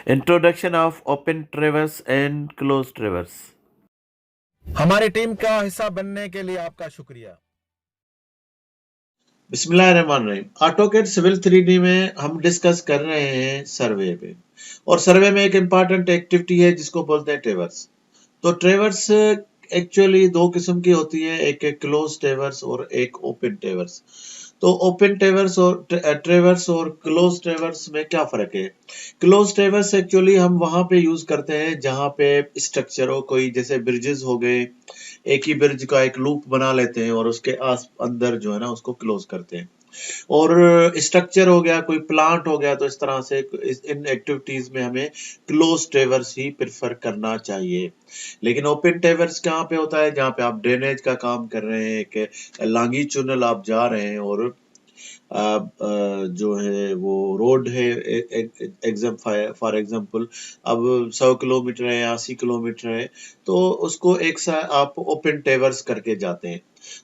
Introduction of open traverse and closed traverse. हमारी team का हिस्सा बनने के लिए आपका शुक्रिया। बिस्मिल्लाहिर्रहमानिर्रहीम। ऑटोकैड सिविल 3D में हम डिस्कस कर रहे हैं सर्वे पे, और सर्वे में एक इम्पॉर्टेंट एक्टिविटी है जिसको बोलते हैं ट्रेवर्स। तो ट्रेवर्स एक्चुअली दो किस्म की होती है, एक है क्लोज ट्रेवर्स और एक ओपन ट्रेवर्स। तो ओपन ट्रेवर्स और क्लोज ट्रेवर्स में क्या फर्क है? क्लोज ट्रेवर्स एक्चुअली हम वहां पे यूज करते हैं जहां पे स्ट्रक्चर हो, कोई जैसे ब्रिजेस हो गए, एक ही ब्रिज का एक लूप बना लेते हैं और उसके आस अंदर जो है ना उसको क्लोज करते हैं। और स्ट्रक्चर हो गया, कोई प्लांट हो गया, तो इस तरह से इन एक्टिविटीज में हमें क्लोज ट्रेवर्स ही प्रेफर करना चाहिए। लेकिन ओपन ट्रेवर्स कहाँ पे होता है? जहाँ पे आप ड्रेनेज का काम कर रहे हैं, एक लांगी चुनल आप जा रहे हैं और जो है वो रोड है, फॉर एग्जाम्पल अब 100 किलोमीटर है, 80 किलोमीटर है, तो उसको एक साथ आप ओपन ट्रेवर्स करके जाते हैं।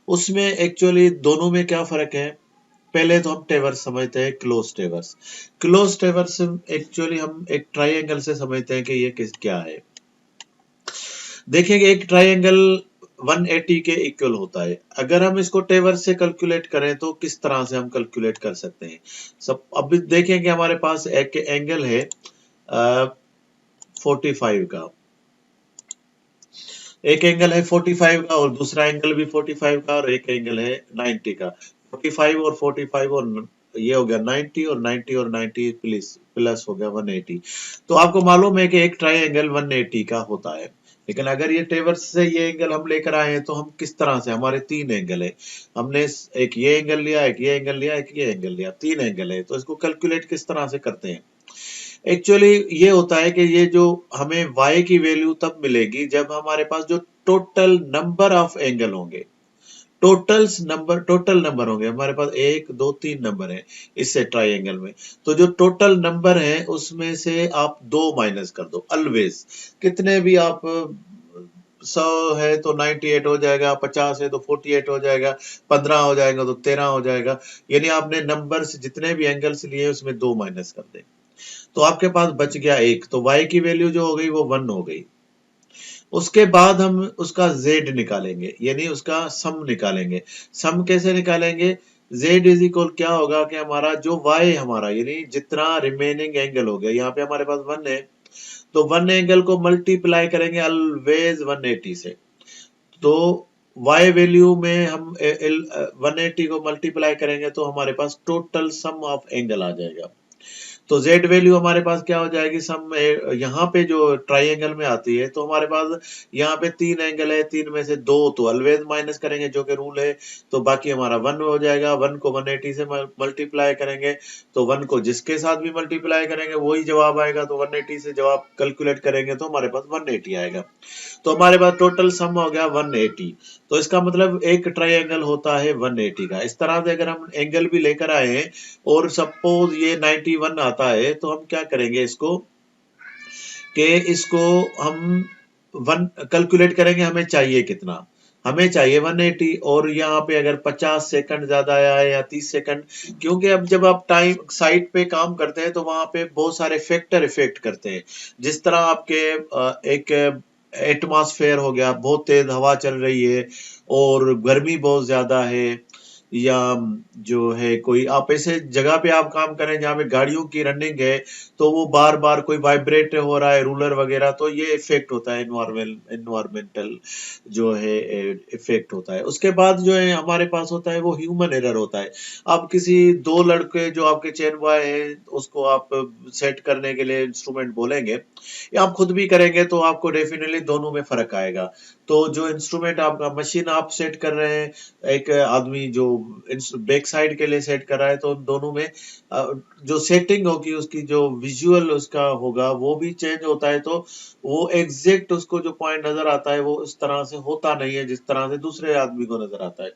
उसमें एक्चुअली दोनों में क्या फर्क है? पहले तो हम ट्रेवर्स समझते हैं क्लोज ट्रेवर्स। क्लोज ट्रेवर्स एक्चुअली हम एक ट्राइंगल से समझते हैं कि ये क्या है। देखेंगे एक ट्राइंगल 180 के इक्वल होता है। अगर हम इसको ट्रेवर्स से कैलकुलेट करें तो किस तरह से हम कैलकुलेट कर सकते हैं? सब अब देखेंगे हमारे पास एक एंगल है 45 का, एक एंगल है 45 का और दूसरा एंगल भी 45 का, और एक एंगल है 90 का। 45 और 45 और ये हो गया 90, और 90 और 90 प्लस प्लस हो गया 180। तो आपको मालूम है कि एक ट्राइंगल 180 का होता है। लेकिन अगर ये ट्रेवर्स से ये एंगल हम लेकर आए हैं तो हम किस तरह से, हमारे तीन एंगल है, हमने एक ये एंगल लिया, एक ये एंगल लिया, एक ये एंगल लिया, तीन एंगल है, तो इसको कैलकुलेट किस तरह से करते हैं? एक्चुअली ये होता है कि ये जो हमें y की वैल्यू तब मिलेगी जब हमारे पास जो टोटल नंबर ऑफ एंगल होंगे, टोटल नंबर होंगे। हमारे पास 1 2 3 नंबर है इससे ट्राइंगल में, तो जो टोटल नंबर है उसमें से आप 2 माइनस कर दो ऑलवेज। कितने भी आप 100 है तो 98 हो जाएगा, 50 है तो 48 हो जाएगा, 15 हो जाएगा तो 13 हो जाएगा। यानी आपने नंबर से जितने भी एंगल्स लिए उसमें 2 माइनस कर दे, तो आपके पास बच गया 1। तो y की वैल्यू जो हो गई वो 1 हो गई। उसके बाद हम उसका z निकालेंगे, यानी उसका सम निकालेंगे। सम कैसे निकालेंगे? z इज इक्वल क्या होगा कि हमारा जो y हमारा यानी जितना रिमेनिंग एंगल हो गया, यहाँ पे हमारे पास 1 है, तो 1 एंगल को मल्टीप्लाई करेंगे ऑलवेज 180 से। तो y वैल्यू में हम 180 को मल्टीप्लाई करेंगे तो हमारे पास टोटल सम ऑफ एंगल आ जाएगा। तो z वैल्यू हमारे पास क्या हो जाएगी? सम यहाँ पे जो ट्राइंगल में आती है, तो हमारे पास यहाँ पे तीन एंगल है, तीन में से दो तो ऑलवेज माइनस करेंगे जो कि रूल है, तो बाकी हमारा 1 हो जाएगा। 1 को 180 से मल्टीप्लाई करेंगे, तो 1 को जिसके साथ भी मल्टीप्लाई करेंगे वही जवाब आएगा, तो 180 से जवाब कैलकुलेट करेंगे तो हमारे पास 180 आएगा। तो हमारे पास टोटल सम हो गया 180। तो इसका मतलब एक ट्राइंगल होता है 180 का। इस तरह से अगर हम एंगल भी लेकर आए हैं और सपोज ये 91 आता है, तो हम क्या करेंगे इसको कि इसको हम वन कैलकुलेट करेंगे, हमें चाहिए कितना? हमें चाहिए 180, और यहाँ पे अगर 50 सेकंड ज्यादा आया है या 30 सेकंड, क्योंकि अब जब आप टाइम साइट पे काम करते हैं तो वहां पे बहुत सारे फैक्टर इफेक्ट करते हैं। जिस तरह आपके एक एटमॉस्फेयर हो गया, बहुत तेज हवा चल रही है और गर्मी बहुत ज्यादा है, या जो है कोई आप ऐसे जगह पे आप काम करें जहाँ पे गाड़ियों की रनिंग है, तो वो बार बार कोई वाइब्रेट हो रहा है रूलर वगैरह, तो ये इफेक्ट होता है, एनवायरमेंटल जो है इफेक्ट होता है। उसके बाद जो है हमारे पास होता है वो ह्यूमन एरर होता है। आप किसी दो लड़के जो आपके चेन बॉय है उसको आप सेट करने के लिए इंस्ट्रूमेंट बोलेंगे, या आप खुद भी करेंगे, तो आपको डेफिनेटली दोनों में फर्क आएगा। तो जो इंस्ट्रूमेंट आपका मशीन आप सेट कर रहे हैं, एक आदमी जो बैक साइड के लिए सेट कर रहा है, तो दोनों में जो सेटिंग होगी उसकी, जो विजुअल उसका होगा वो भी चेंज होता है। तो वो एग्जैक्ट उसको जो पॉइंट नजर आता है वो उस तरह से होता नहीं है जिस तरह से दूसरे आदमी को नजर आता है।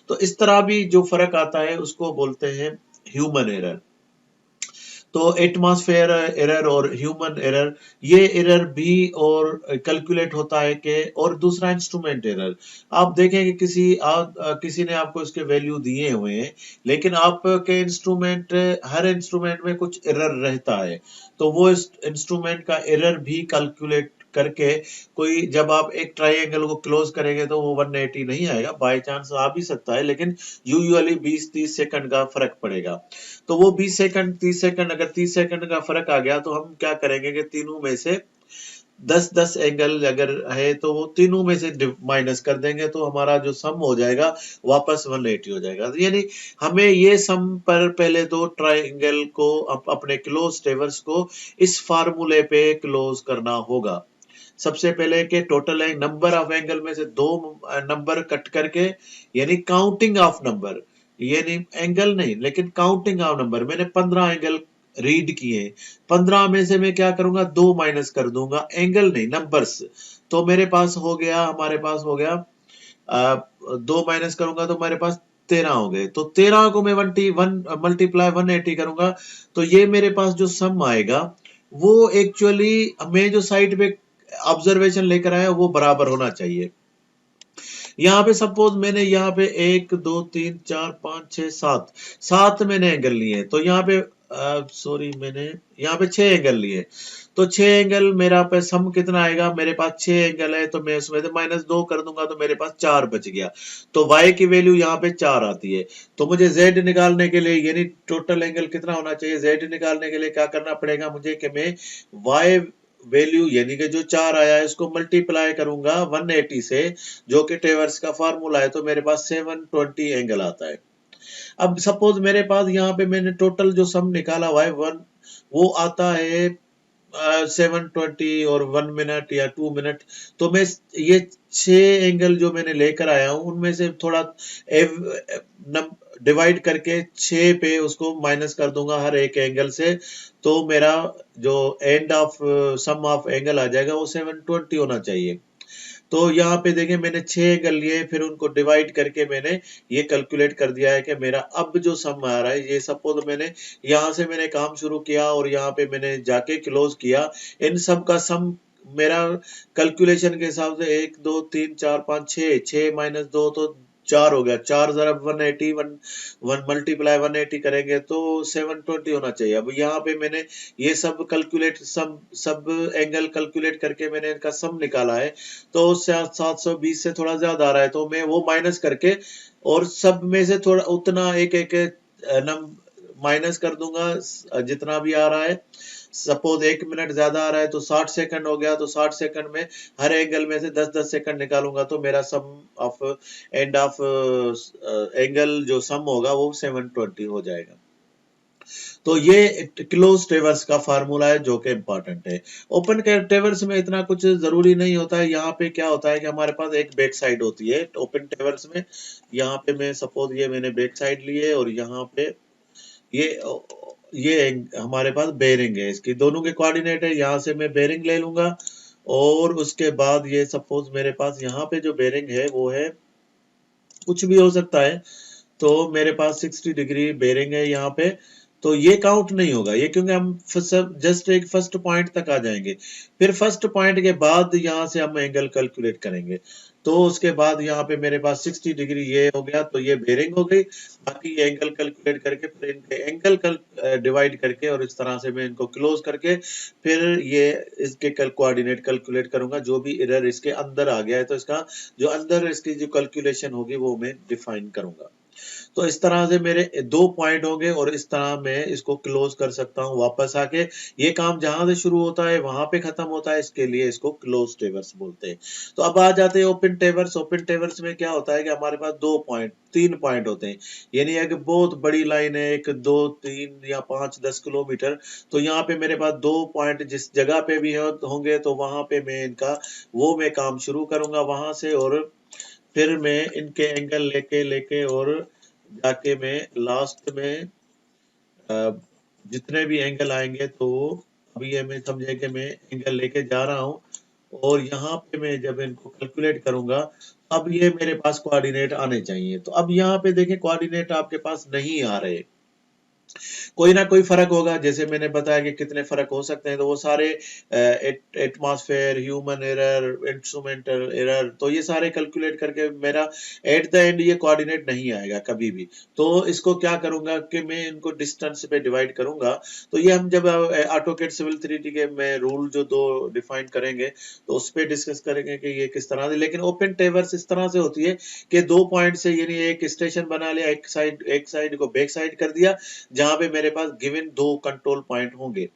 तो इस तरह भी जो फर्क आता है उसको बोलते हैं ह्यूमन एरर। तो एटमॉस्फेयर एरर और ह्यूमन एरर, ये एरर भी और कैलकुलेट होता है कि, और दूसरा इंस्ट्रूमेंट एरर। आप देखेंगे किसी ने आपको इसके वैल्यू दिए हुए हैं, लेकिन आपके इंस्ट्रूमेंट, हर इंस्ट्रूमेंट में कुछ एरर रहता है, तो वो इस इंस्ट्रूमेंट का एरर भी कैलकुलेट करके, कोई जब आप एक ट्राइंगल को क्लोज करेंगे तो वो 180 नहीं आएगा, बाय चांस आ भी सकता है, लेकिन यूजुअली 20-30 सेकंड का फर्क पड़ेगा। तो वो 20 सेकंड 30 सेकंड, अगर 30 सेकंड का फर्क आ गया तो हम क्या करेंगे कि तीनों में से 10-10 एंगल अगर है तो वो तीनों में से माइनस कर देंगे, तो हमारा जो सम हो जाएगा वापस 180 हो जाएगा। तो यानी हमें ये सम पर पहले दो ट्राइंगल को अपने क्लोज टेवर्स को इस फार्मूले पे क्लोज करना होगा। सबसे पहले के टोटल नंबर ऑफ एंगल में से दो नंबर कट करके, यानी काउंटिंग ऑफ नंबर, यानी एंगल नहीं लेकिन काउंटिंग ऑफ नंबर, मैंने 15 एंगल रीड किए, 15 में से मैं क्या करूंगा, दो माइनस कर दूंगा, एंगल नहीं नंबर्स। तो मेरे पास हो गया, हमारे पास हो गया, दो माइनस करूंगा तो मेरे पास 13 हो गए, तो 13 को मैं 1 मल्टीप्लाई 180 करूंगा, तो ये मेरे पास जो सम आएगा वो एक्चुअली मैं जो साइड पे ऑब्जर्वेशन लेकर आया वो बराबर होना चाहिए। यहाँ पे सपोज मैंने यहाँ पे 1 2 3 4 5 6 7 7 मैंने एंगल लिए, तो यहाँ पे सॉरी मैंने यहाँ पे 6 एंगल लिए, तो 6 एंगल मेरा पे सम कितना आएगा, मेरे पास 6 एंगल है तो मैं उसमें से -2 कर दूंगा तो मेरे पास 4 बच गया, तो y की वैल्यू यहाँ पे 4 आती है। तो मुझे z निकालने के लिए, यानी टोटल एंगल कितना होना चाहिए, z निकालने के लिए क्या करना पड़ेगा मुझे कि मैं y वैल्यू यानी कि जो 4 आया है इसको मल्टीप्लाई करूंगा 180 से, जो कि टेवर्स का फार्मूला है, तो मेरे पास 720 एंगल आता है। अब सपोज मेरे पास यहाँ पे मैंने टोटल जो सम निकाला हुआ है वो आता है 720 और 1 मिनट या 2 मिनट, तो मैं ये 6 एंगल जो मैंने लेकर आया हूं उनमें से थोड़ा डिवाइड करके 6 पे उसको माइनस कर दूंगा हर एक एंगल से, तो मेरा जो end of sum of angle आ जाएगा वो 720 होना चाहिए। तो यहाँ पे देखें मैंने 6 एंगल लिए, फिर उनको डिवाइड करके मैंने ये कैलकुलेट कर दिया है कि मेरा अब जो सम आ रहा है, ये सपोज मैंने यहाँ से मैंने काम शुरू किया और यहाँ पे मैंने जाके क्लोज किया, इन सब का सम मेरा कैलकुलेशन के हिसाब से 1 2 3 4 5 6 6 -2 तो 4 हो गया, 4 जरा 180 1 मल्टीप्लाई 180 करेंगे तो 720 होना चाहिए। अब यहाँ पे मैंने ये सब कैलकुलेट सब एंगल कैलकुलेट करके मैंने इनका सम निकाला है, तो 720 से थोड़ा ज्यादा आ रहा है, तो मैं वो माइनस करके और सब में से थोड़ा उतना एक एक माइनस कर दूंगा जितना भी आ रहा है। सपोज 1 मिनट ज्यादा आ रहा है तो 60 सेकंड हो गया, तो 60 सेकंड में हर एंगल में से 10-10 सेकंड निकालूंगा तो मेरा सम ऑफ एंड ऑफ एंगल जो सम होगा वो 720 हो जाएगा। तो ये क्लोज टेवर्स का फार्मूला है जो कि इंपॉर्टेंट है। ओपन टेवर्स में इतना कुछ जरूरी नहीं होता है। यहाँ पे क्या होता है कि हमारे पास एक बैक साइड होती है ओपन टेवर्स में। यहाँ पे मैं सपोज ये मैंने बैक साइड ली है और यहाँ पे ये हमारे पास बेरिंग है, इसकी दोनों के कोऑर्डिनेट है, यहाँ से मैं बेरिंग ले लूंगा और उसके बाद ये सपोज मेरे पास यहाँ पे जो बेरिंग है वो है कुछ भी हो सकता है, तो मेरे पास 60 डिग्री बेरिंग है यहाँ पे, तो ये काउंट नहीं होगा ये, क्योंकि हम जस्ट एक फर्स्ट पॉइंट तक आ जाएंगे, फिर फर्स्ट पॉइंट के बाद यहाँ से हम एंगल कैलकुलेट करेंगे, तो उसके बाद यहाँ पे मेरे पास 60 डिग्री ये हो गया, तो ये बेरिंग हो गई, बाकी ये एंगल कैलकुलेट करके फिर इनके एंगल डिवाइड करके और इस तरह से मैं इनको क्लोज करके फिर ये इसके कोऑर्डिनेट कैलकुलेट करूंगा, जो भी एरर इसके अंदर आ गया है तो इसका जो अंदर इसकी जो कैलकुलेशन होगी वो मैं डिफाइन करूंगा। तो इस तरह से मेरे दो पॉइंट होंगे और इस तरह मैं इसको क्लोज कर सकता हूं वापस आके। ये काम जहां से शुरू होता है वहां पे खत्म होता है, इसके लिए इसको क्लोज टेवर्स बोलते हैं। तो अब आ जाते हैं ओपन टेवर्स। ओपन टेवर्स में क्या होता है कि हमारे पास 3 पॉइंट होते हैं, यानी एक बहुत बड़ी लाइन है, 1 2 3 या 5 10 किलोमीटर, तो यहाँ पे मेरे पास 2 पॉइंट जिस जगह पे भी होंगे तो वहां पे मैं इनका मैं काम शुरू करूंगा वहां से, और फिर मैं इनके एंगल लेके लेके और जाके मैं लास्ट में जितने भी एंगल आएंगे, तो अभी ये मैं समझे कि मैं एंगल लेके जा रहा हूं और यहाँ पे मैं जब इनको कैलकुलेट करूंगा अब ये मेरे पास कोऑर्डिनेट आने चाहिए। तो अब यहाँ पे देखें कोऑर्डिनेट आपके पास नहीं आ रहे, कोई ना कोई फर्क होगा, जैसे मैंने बताया कि कितने फर्क हो सकते हैं, तो वो सारे atmosphere, human error, instrumental error, तो ये सारे कैलकुलेट करके मेरा एट द एंड ये कोऑर्डिनेट नहीं आएगा कभी भी। तो इसको क्या करूंगा कि मैं इनको डिस्टेंस पे डिवाइड करूंगा। तो ये हम जब ऑटोकैड सिविल 3D के में रूल जो दो डिफाइन करेंगे तो उस पर डिस्कस करेंगे कि ये किस तरह से। लेकिन ओपन टेबल्स इस तरह से होती है कि 2 पॉइंट से, यानी एक स्टेशन बना लिया, एक साइड को बैक साइड कर दिया, जहां पे मेरे पास गिवन 2 कंट्रोल पॉइंट होंगे।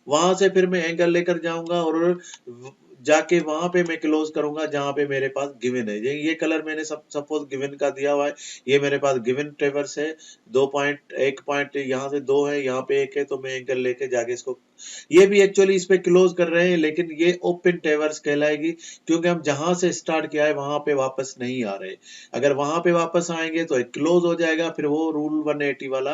वहां से फिर मैं एंगल लेकर जाऊंगा और जाके वहां पे मैं क्लोज करूंगा जहां पे मेरे पास गिवन है। ये कलर मैंने सपोज गिवन का दिया हुआ है, ये मेरे पास गिवन ट्रेवर्स है, 2 पॉइंट, एक पॉइंट यहाँ से 2 है, यहाँ पे 1 है, तो मैं एंगल लेके जाके इसको, ये भी एक्चुअली इस पे क्लोज कर रहे हैं, लेकिन ये ओपन टेवर्स कहलाएगी क्योंकि हम जहां से स्टार्ट किया है वहां पे वापस नहीं आ रहे। अगर वहां पे वापस आएंगे तो एक क्लोज हो जाएगा, फिर वो रूल 180 वाला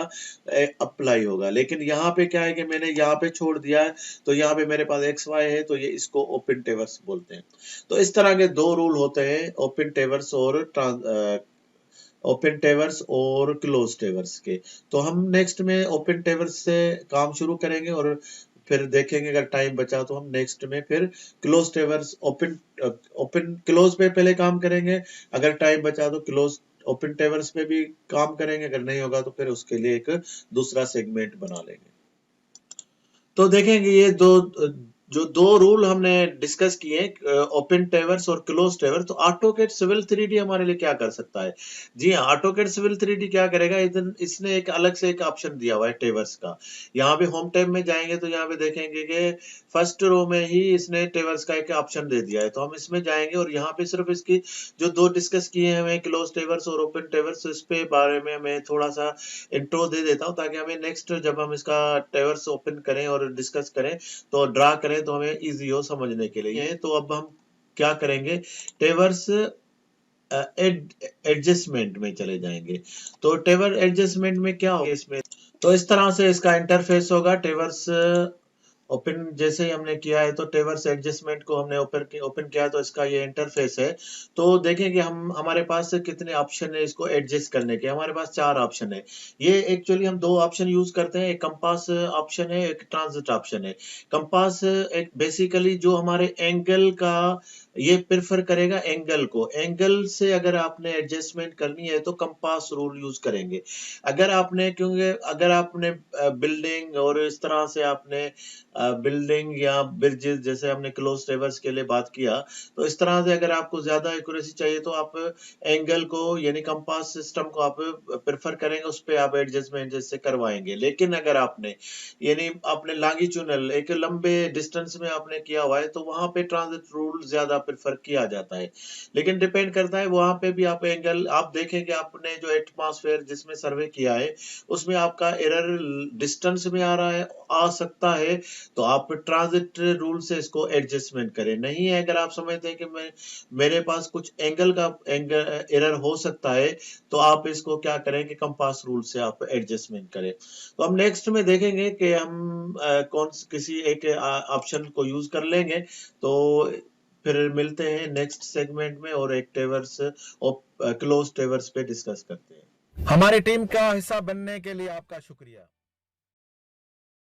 अप्लाई होगा। लेकिन यहाँ पे क्या है कि मैंने यहाँ पे छोड़ दिया है, तो यहाँ पे मेरे पास एक्स वाई है, तो ये इसको ओपन टेवर्स बोलते हैं। तो इस तरह के 2 रूल होते हैं ओपन टेवर्स और क्लोज टेवर्स के। तो हम नेक्स्ट में ओपन टेवर्स से काम शुरू करेंगे और फिर देखेंगे, अगर टाइम बचा तो हम नेक्स्ट में फिर क्लोज टेवर्स ओपन क्लोज पे पहले काम करेंगे, अगर टाइम बचा तो क्लोज ओपन टेवर्स पे भी काम करेंगे, अगर नहीं होगा तो फिर उसके लिए एक दूसरा सेगमेंट बना लेंगे। तो देखेंगे ये जो 2 रूल हमने डिस्कस किए, ओपन टेवर्स और क्लोज टेवर्स, तो ऑटोकैड सिविल 3D हमारे लिए क्या कर सकता है? जी हाँ, ऑटोकैड सिविल 3D क्या करेगा, इसने एक अलग से एक ऑप्शन दिया हुआ है टेवर्स का। यहाँ पे होम टैब में जाएंगे तो यहाँ पे देखेंगे कि फर्स्ट रो में ही इसने टेवर्स का एक ऑप्शन दे दिया है। तो हम इसमें जाएंगे और यहाँ पे सिर्फ इसकी जो 2 डिस्कस किए हैं हमें, क्लोज टेवर्स और ओपन टेवर्स, इस पे बारे में मैं थोड़ा सा इंट्रो दे देता हूँ, ताकि हमें नेक्स्ट जब हम इसका टेवर्स ओपन करें और डिस्कस करें तो ड्रा करें तो हमें इजी हो समझने के लिए। तो अब हम क्या करेंगे, टेवर्स एडजस्टमेंट में चले जाएंगे। तो टेवर एडजस्टमेंट में क्या होगा इसमें, तो इस तरह से इसका इंटरफेस होगा। टेवर्स ओपन जैसे ही हमने किया है, तो टेवर्स एडजस्टमेंट को हमने ओपन किया, तो इसका ये इंटरफेस है। तो देखेंगे हम, हमारे पास कितने ऑप्शन है इसको एडजस्ट करने के। हमारे पास 4 ऑप्शन है। ये एक्चुअली हम 2 ऑप्शन यूज करते हैं, एक कंपास ऑप्शन है, एक ट्रांजिट ऑप्शन है। कंपास एक बेसिकली जो हमारे एंगल का, ये प्रेफर करेगा एंगल को। एंगल से अगर आपने एडजस्टमेंट करनी है तो कंपास रूल यूज करेंगे। अगर आपने, क्योंकि अगर आपने बिल्डिंग और इस तरह से आपने बिल्डिंग या ब्रिजेस, जैसे हमने क्लोज टेवर्स के लिए बात किया, तो इस तरह से अगर आपको ज्यादा एक्यूरेसी चाहिए तो आप एंगल को, यानी कंपास सिस्टम को आप प्रेफर करेंगे, उस पर आप एडजस्टमेंट जैसे करवाएंगे। लेकिन अगर आपने, यानी आपने लॉन्गिट्यूडनल एक लंबे डिस्टेंस में आपने किया हुआ है, तो वहां पे ट्रांजिट रूल ज्यादा प्रेफर किया जाता है। लेकिन डिपेंड करता है, वहां पे भी आप एंगल, आप देखेंगे आपने जो एटमॉस्फेयर जिसमें सर्वे किया है उसमें आपका एरर डिस्टेंस में आ रहा है, आ सकता है, तो आप ट्रांजिट रूल से इसको एडजस्टमेंट करें। नहीं है, अगर आप समझते हैं कि मेरे पास कुछ एंगल एरर हो सकता है, तो आप इसको क्या करें कि कंपास रूल से आप एडजस्टमेंट करें। तो हम नेक्स्ट में देखेंगे कि हम किसी एक ऑप्शन को यूज कर लेंगे। तो फिर मिलते हैं नेक्स्ट सेगमेंट में और एक टेवर्स और क्लोज टेवर्स पे डिस्कस करते हैं। हमारी टीम का हिस्सा बनने के लिए आपका शुक्रिया।